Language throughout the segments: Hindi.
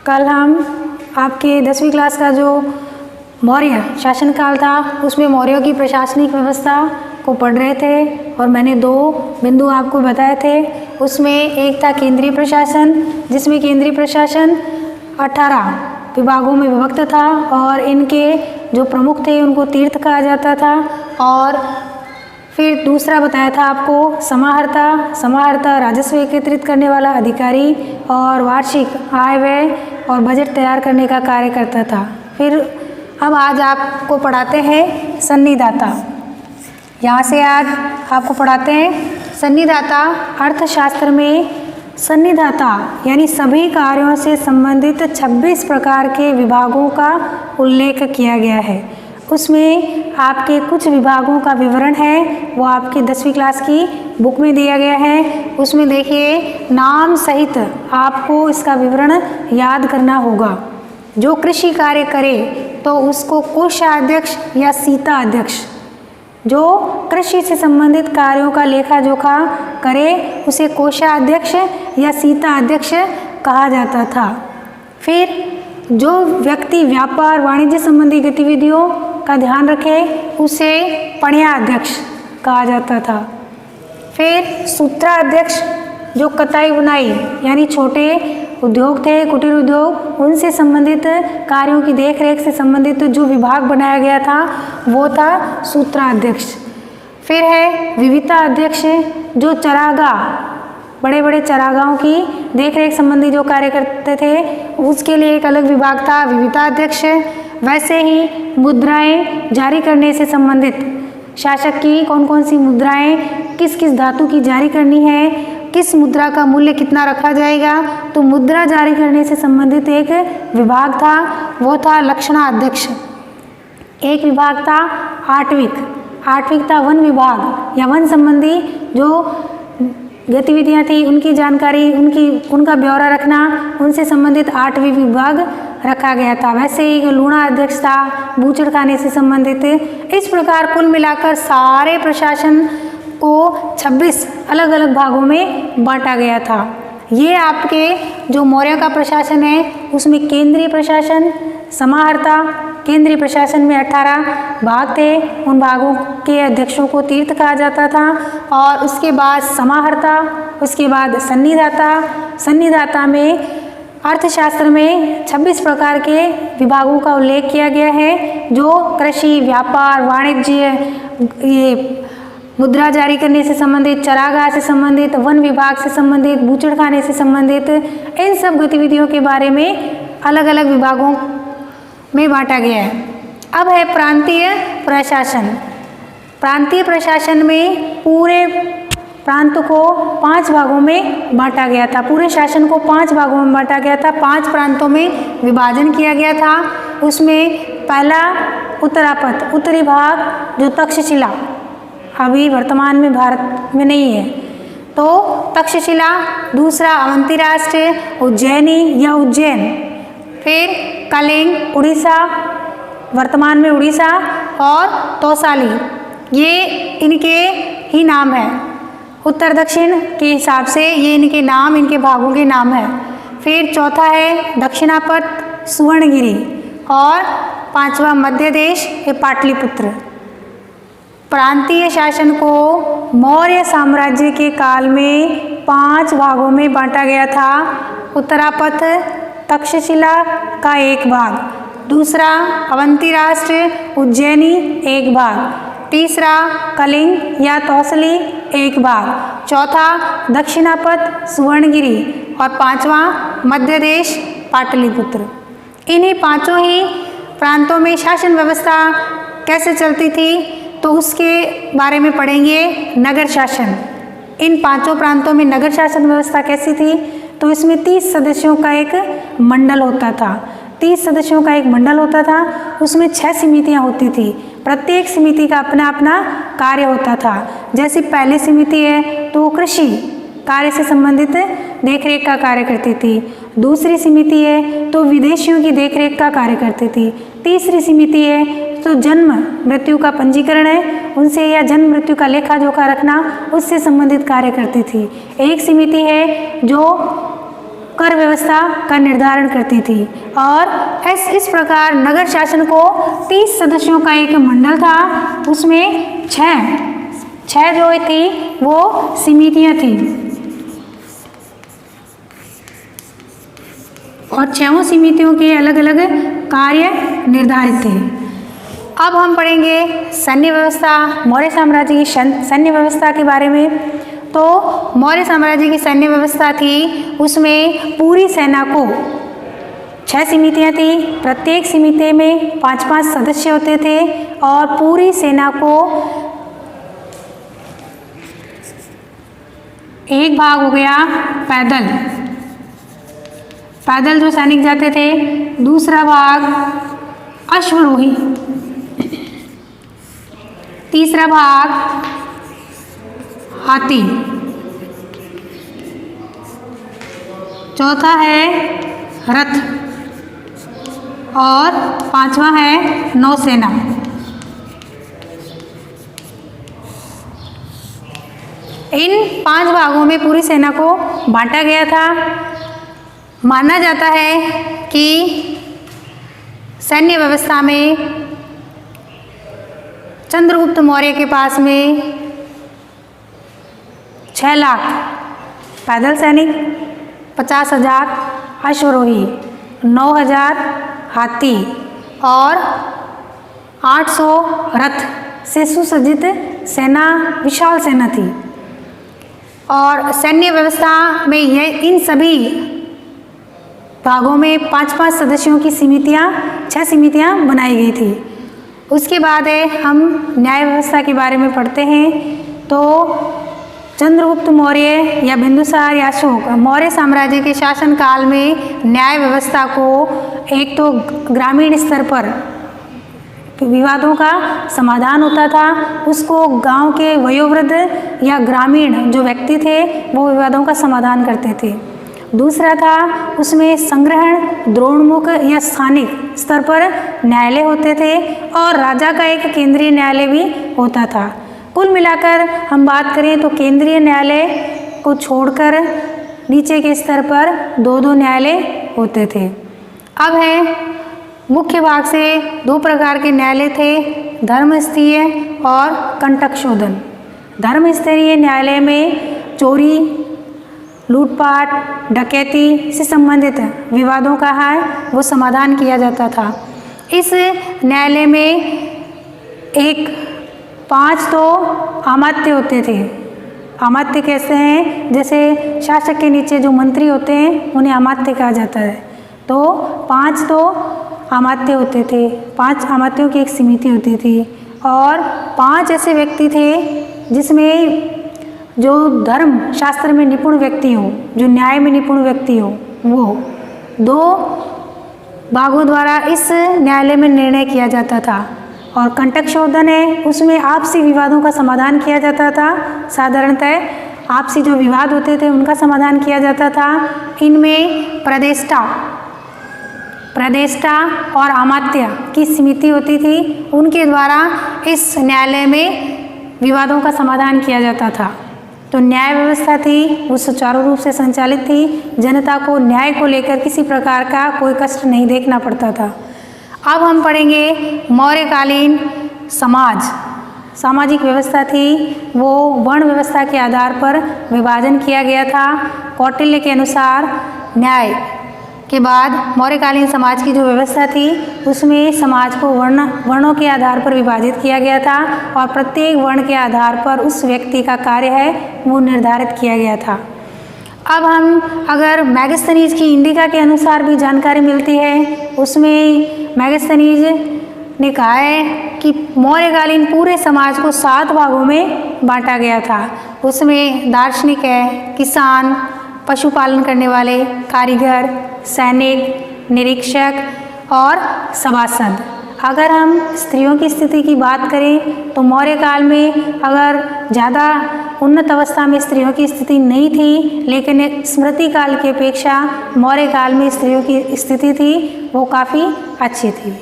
कल हम आपके 10वीं क्लास का जो मौर्य शासनकाल था उसमें मौर्यों की प्रशासनिक व्यवस्था को पढ़ रहे थे और मैंने 2 बिंदु आपको बताए थे। उसमें एक था केंद्रीय प्रशासन, जिसमें केंद्रीय प्रशासन 18 विभागों में विभक्त था और इनके जो प्रमुख थे उनको तीर्थ कहा जाता था। और फिर दूसरा बताया था आपको समाहर्ता राजस्व एकत्रित करने वाला अधिकारी और वार्षिक आय व्यय और बजट तैयार करने का कार्य करता था। फिर अब आज आपको पढ़ाते हैं सन्निधाता। यहाँ से आज आपको पढ़ाते हैं सन्निधाता। अर्थशास्त्र में सन्निधाता यानी सभी कार्यों से संबंधित 26 प्रकार के विभागों का उल्लेख किया गया है। उसमें आपके कुछ विभागों का विवरण है वो आपकी 10वीं क्लास की बुक में दिया गया है। उसमें देखिए नाम सहित आपको इसका विवरण याद करना होगा। जो कृषि कार्य करे तो उसको कोषाध्यक्ष या सीता अध्यक्ष, जो कृषि से संबंधित कार्यों का लेखा जोखा करे उसे कोषाध्यक्ष या सीता अध्यक्ष कहा जाता था। फिर जो व्यक्ति व्यापार वाणिज्य संबंधी गतिविधियों का ध्यान रखे उसे पणियाध्यक्ष कहा जाता था। फिर सूत्राध्यक्ष जो कताई बुनाई यानी छोटे उद्योग थे, कुटीर उद्योग, उनसे संबंधित कार्यों की देखरेख से संबंधित जो विभाग बनाया गया था वो था सूत्राध्यक्ष। फिर है विविधता अध्यक्ष, जो चरागाह बड़े बड़े चरागाहों की देखरेख संबंधी जो कार्य करते थे उसके लिए एक अलग विभाग था विविधता अध्यक्ष। वैसे ही मुद्राएं जारी करने से संबंधित शासक की कौन कौन सी मुद्राएं किस किस धातु की जारी करनी है, किस मुद्रा का मूल्य कितना रखा जाएगा, तो मुद्रा जारी करने से संबंधित एक विभाग था वो था लक्षणाध्यक्ष। एक विभाग था आठविक था वन विभाग या वन संबंधी जो गतिविधियां थी उनकी जानकारी उनका ब्यौरा रखना, उनसे संबंधित 8वीं विभाग रखा गया था। वैसे ही लूणा अध्यक्ष था बूचड़खाने से संबंधित। इस प्रकार कुल मिलाकर सारे प्रशासन को 26 अलग अलग भागों में बांटा गया था। ये आपके जो मौर्य का प्रशासन है उसमें केंद्रीय प्रशासन समाहर्ता, केंद्रीय प्रशासन में 18 भाग थे, उन भागों के अध्यक्षों को तीर्थ कहा जाता था। और उसके बाद समाहर्ता, उसके बाद सन्निधाता में अर्थशास्त्र में 26 प्रकार के विभागों का उल्लेख किया गया है जो कृषि, व्यापार, वाणिज्य, ये मुद्रा जारी करने से संबंधित, चरागाह से संबंधित, वन विभाग से संबंधित, बूचड़खाने से संबंधित, इन सब गतिविधियों के बारे में अलग अलग विभागों में बांटा गया है। अब है प्रांतीय प्रशासन। प्रांतीय प्रशासन में पूरे प्रांत को 5 भागों में बांटा गया था। पूरे शासन को 5 भागों में बांटा गया था, 5 प्रांतों में विभाजन किया गया था। उसमें पहला उत्तरापथ, उत्तरी भाग जो तक्षशिला अभी वर्तमान में भारत में नहीं है, तो तक्षशिला। दूसरा अवंती राष्ट्र, उज्जैनी या उज्जैन। फिर कलिंग उड़ीसा, वर्तमान में उड़ीसा, और तौसाली, ये इनके ही नाम है। उत्तर दक्षिण के हिसाब से ये इनके नाम, इनके भागों के नाम है। फिर चौथा है दक्षिणापथ सुवर्णगिरी, और 5वां मध्य देश ये पाटलिपुत्र। प्रांतीय शासन को मौर्य साम्राज्य के काल में 5 भागों में बांटा गया था। उत्तरापथ तक्षशिला का एक भाग, दूसरा अवंती राष्ट्र उज्जैनी एक भाग, तीसरा कलिंग या तौसली एक भाग, चौथा दक्षिणापथ सुवर्णगिरी, और 5वां मध्य देश पाटलिपुत्र। इन्हीं 5 ही प्रांतों में शासन व्यवस्था कैसे चलती थी तो उसके बारे में पढ़ेंगे। नगर शासन, इन 5 प्रांतों में नगर शासन व्यवस्था कैसी थी तो इसमें 30 सदस्यों का एक मंडल होता था। 30 सदस्यों का एक मंडल होता था, उसमें 6 समितियां होती थी। प्रत्येक समिति का अपना अपना कार्य होता था। जैसे पहली समिति है तो कृषि कार्य से संबंधित देखरेख का कार्य करती थी। दूसरी समिति है तो विदेशियों की देखरेख का कार्य करती थी। तीसरी समिति है तो जन्म मृत्यु का पंजीकरण है उनसे, या जन्म मृत्यु का लेखा जोखा रखना, उससे संबंधित कार्य करती थी। एक समिति है जो कर व्यवस्था का निर्धारण करती थी। और इस प्रकार नगर शासन को 30 सदस्यों का एक मंडल था, उसमें छह जो थी वो समितियां थी और 6 समितियों के अलग अलग कार्य निर्धारित थे। अब हम पढ़ेंगे सैन्य व्यवस्था, मौर्य साम्राज्य की सैन्य व्यवस्था के बारे में। तो मौर्य साम्राज्य की सैन्य व्यवस्था थी, उसमें पूरी सेना को 6 समितियां थी, प्रत्येक समिति में 5-5 सदस्य होते थे और पूरी सेना को एक भाग हो गया पैदल जो सैनिक जाते थे, दूसरा भाग अश्वरोही, तीसरा भाग हाथी, चौथा है रथ और 5वां है नौसेना। इन 5 भागों में पूरी सेना को बांटा गया था। माना जाता है कि सैन्य व्यवस्था में चंद्रगुप्त मौर्य के पास में 6 लाख पैदल सैनिक, 50,000 अश्वरोही, 9,000 हाथी और 800 रथ से सुसज्जित सेना, विशाल सेना थी। और सैन्य व्यवस्था में इन सभी भागों में 5-5 सदस्यों की समितियां, 6 समितियां बनाई गई थी। उसके बाद हम न्याय व्यवस्था के बारे में पढ़ते हैं। तो चंद्रगुप्त मौर्य या बिंदुसार या अशोक मौर्य साम्राज्य के शासन काल में न्याय व्यवस्था को एक तो ग्रामीण स्तर पर विवादों का समाधान होता था, उसको गांव के वयोवृद्ध या ग्रामीण जो व्यक्ति थे वो विवादों का समाधान करते थे। दूसरा था उसमें संग्रहण, द्रोणमुख या स्थानिक स्तर पर न्यायालय होते थे और राजा का एक केंद्रीय न्यायालय भी होता था। कुल मिलाकर हम बात करें तो केंद्रीय न्यायालय को छोड़कर नीचे के स्तर पर 2-2 न्यायालय होते थे। अब है मुख्य भाग से 2 प्रकार के न्यायालय थे, धर्मस्तरीय और कंटक शोधन। धर्मस्तरीय न्यायालय में चोरी, लूटपाट, डकैती से संबंधित विवादों का है वो समाधान किया जाता था। इस न्यायालय में 5 तो अमात्य होते थे। अमात्य कैसे हैं? जैसे शासक के नीचे जो मंत्री होते हैं उन्हें अमात्य कहा जाता है। तो 5 तो अमात्य होते थे, 5 अमात्यों की एक समिति होती थी और 5 ऐसे व्यक्ति थे जिसमें जो धर्म शास्त्र में निपुण व्यक्ति हो, जो न्याय में निपुण व्यक्ति हो, वो 2 भागों द्वारा इस न्यायालय में निर्णय किया जाता था। और कंटक शोधन है, उसमें आपसी विवादों का समाधान किया जाता था। साधारणतः आपसी जो विवाद होते थे उनका समाधान किया जाता था। इनमें प्रदेष्टा और अमात्य की समिति होती थी, उनके द्वारा इस न्यायालय में विवादों का समाधान किया जाता था। तो न्याय व्यवस्था थी वो सुचारू रूप से संचालित थी, जनता को न्याय को लेकर किसी प्रकार का कोई कष्ट नहीं देखना पड़ता था। अब हम पढ़ेंगे मौर्यकालीन सामाजिक व्यवस्था थी, वो वर्ण व्यवस्था के आधार पर विभाजन किया गया था। कौटिल्य के अनुसार न्याय के बाद मौर्यकालीन समाज की जो व्यवस्था थी उसमें समाज को वर्णों के आधार पर विभाजित किया गया था और प्रत्येक वर्ण के आधार पर उस व्यक्ति का कार्य है वो निर्धारित किया गया था। अब हम अगर मैगस्थनीज की इंडिका के अनुसार भी जानकारी मिलती है, उसमें मैगस्थनीज ने कहा है कि मौर्यकालीन पूरे समाज को 7 भागों में बांटा गया था। उसमें दार्शनिक है, किसान, पशुपालन करने वाले, कारीगर, सैनिक, निरीक्षक और सभासद। अगर हम स्त्रियों की स्थिति की बात करें तो मौर्य काल में अगर ज़्यादा उन्नत अवस्था में स्त्रियों की स्थिति नहीं थी, लेकिन स्मृति काल की अपेक्षा मौर्य काल में स्त्रियों की स्थिति थी वो काफ़ी अच्छी थी।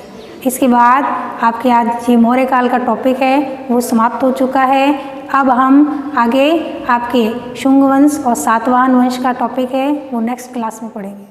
इसके बाद आपके आज ये मौर्य काल का टॉपिक है वो समाप्त हो चुका है। अब हम आगे आपके शुंग वंश और सातवाहन वंश का टॉपिक है वो नेक्स्ट क्लास में पढ़ेंगे।